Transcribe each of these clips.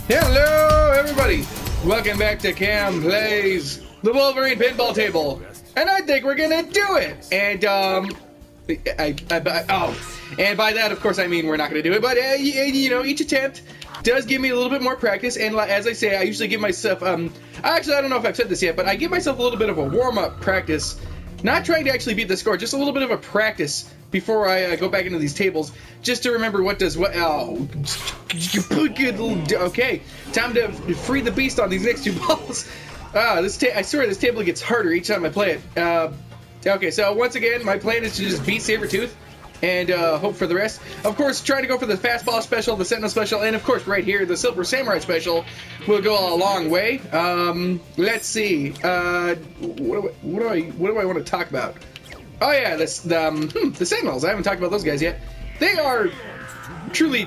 Hello, everybody! Welcome back to Cam Plays the Wolverine Pinball Table, and I think we're gonna do it. And and by that, of course, I mean we're not gonna do it. But you know, each attempt does give me a little bit more practice. And as I say, I usually give myself actually, I don't know if I've said this yet, but I give myself a little bit of a warm-up practice. Not trying to actually beat the score, just a little bit of a practice before I go back into these tables, just to remember what does what. Oh, okay, time to free the beast on these next two balls. I swear this table gets harder each time I play it. Okay, so once again, my plan is to just beat Sabretooth and hope for the rest. Of course, trying to go for the fastball special, the Sentinel special, and of course, right here, the Silver Samurai special will go a long way. Let's see. What do I want to talk about? Oh yeah, the Sentinels. I haven't talked about those guys yet. They are truly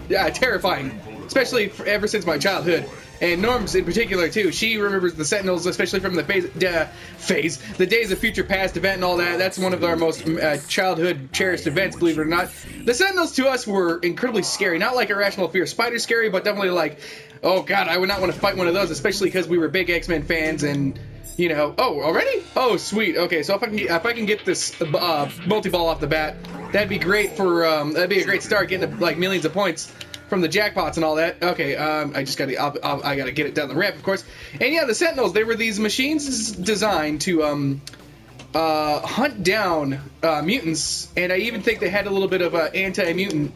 terrifying, especially ever since my childhood. And Norm's in particular too. She remembers the Sentinels, especially from the the Days of Future Past event and all that. That's one of our most childhood cherished events, believe it or not. The Sentinels to us were incredibly scary. Not like Irrational Fear Spider scary, but definitely like, oh god, I would not want to fight one of those, especially because we were big X-Men fans and. You know, oh, already? Oh, sweet. Okay, so if I can get this multi-ball off the bat, that'd be great for that'd be a great start, getting like millions of points from the jackpots and all that. Okay, I just gotta I gotta get it down the ramp, of course. And yeah, the Sentinels, they were these machines designed to hunt down mutants, and I even think they had a little bit of anti-mutant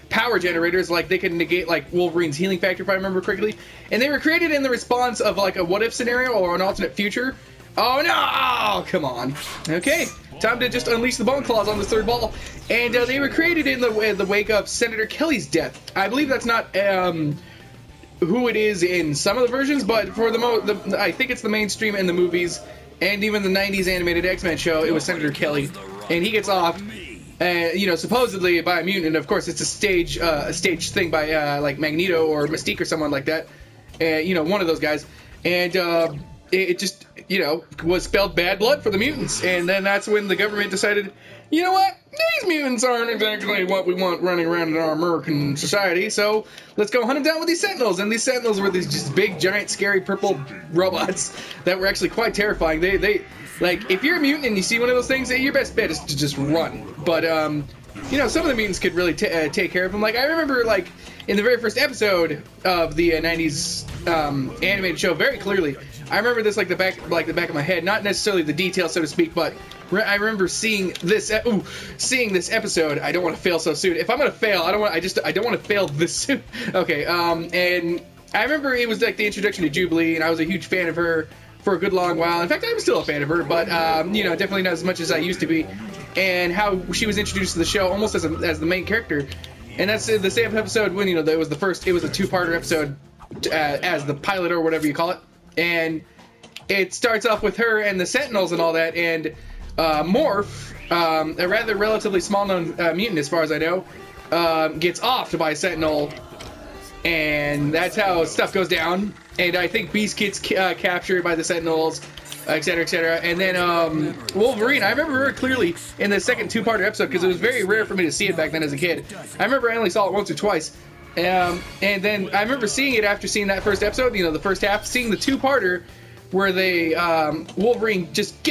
power generators, like they could negate like Wolverine's healing factor, if I remember correctly. And they were created in the response of like a what-if scenario or an alternate future. Oh no! Oh, come on. Okay, time to just unleash the bone claws on this third ball. And they were created in the wake of Senator Kelly's death. I believe that's not who it is in some of the versions, but for I think it's the mainstream in the movies and even the 90s animated X-Men show, it was Senator Kelly. And he gets off, you know, supposedly by a mutant, and of course it's a stage thing by like Magneto or Mystique or someone like that. You know, one of those guys. And it just, you know, was spelled bad blood for the mutants. And then that's when the government decided, you know what? These mutants aren't exactly what we want running around in our American society, so let's go hunt them down with these Sentinels. And these Sentinels were these just big, giant, scary purple robots that were actually quite terrifying. They like, if you're a mutant and you see one of those things, your best bet is to just run. But, you know, some of the mutants could really take care of them. Like, I remember, like, in the very first episode of the 90s animated show, very clearly, I remember this like the back of my head, not necessarily the details, so to speak, but I remember seeing this episode. I don't want to fail so soon. If I'm gonna fail, I don't want to fail this soon. Okay, and I remember it was like the introduction to Jubilee, and I was a huge fan of her for a good long while. In fact, I'm still a fan of her, but you know, definitely not as much as I used to be. And how she was introduced to the show almost as the main character, and that's the same episode when, you know, it was a two-parter episode as the pilot or whatever you call it. And it starts off with her and the Sentinels and all that, and Morph, a rather relatively small-known mutant as far as I know, gets offed by Sentinel, and that's how stuff goes down. And I think Beast gets captured by the Sentinels, etc., etc. And then Wolverine, I remember very clearly in the second two-parter episode, because it was very rare for me to see it back then as a kid. I remember I only saw it once or twice. And then I remember seeing it after seeing that first episode, you know, the first half, seeing the two-parter where they Wolverine just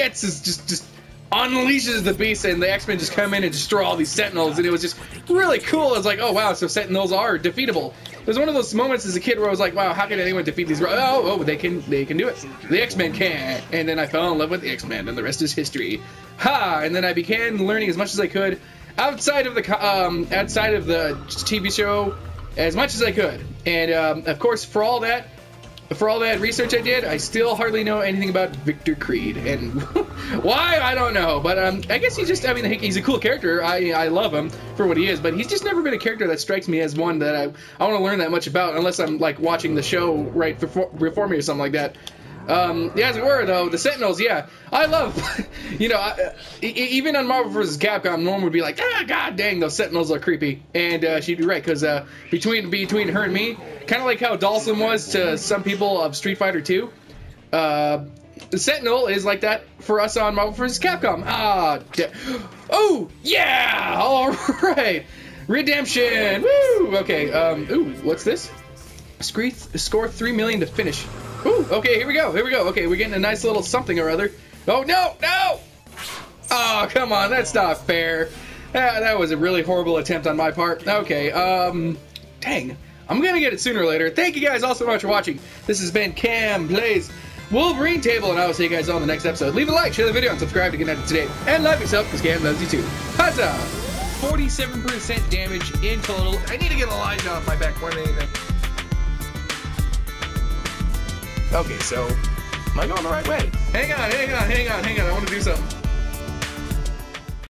unleashes the beast, and the X-Men just come in and destroy all these Sentinels, and it was just really cool. I was like, oh wow, so Sentinels are defeatable. It was one of those moments as a kid where I was like, wow, how can anyone defeat these? Oh, they can do it. The X-Men can. And then I fell in love with the X-Men, and the rest is history. Ha! And then I began learning as much as I could outside of the TV show, as much as I could. And of course, for all that research I did, I still hardly know anything about Victor Creed, and why, I don't know. But I guess he's a cool character. I love him for what he is, but he's just never been a character that strikes me as one that I want to learn that much about, unless I'm like watching the show right before me or something like that. Yeah, as it were, though, the Sentinels, yeah, I love, you know, even on Marvel vs. Capcom, Norm would be like, god dang, those Sentinels are creepy, and she'd be right, because between her and me, kind of like how Dawson was to some people of Street Fighter 2, the Sentinel is like that for us on Marvel vs. Capcom. Oh, yeah, all right, redemption, woo, okay, ooh, what's this? Score 3 million to finish. Ooh, okay, here we go. Here we go. Okay, we're getting a nice little something or other. Oh, no, no! Oh, come on, that's not fair. That was a really horrible attempt on my part. Okay, dang. I'm gonna get it sooner or later. Thank you guys all so much for watching. This has been Cam Plays Wolverine Table, and I will see you guys all in the next episode. Leave a like, share the video, and subscribe to get notified today. And love yourself, because Cam loves you too. Huzzah! 47% damage in total. I need to get Elijah off my back more than anything. Okay, so am I going the right way? Hang on. I want to do something.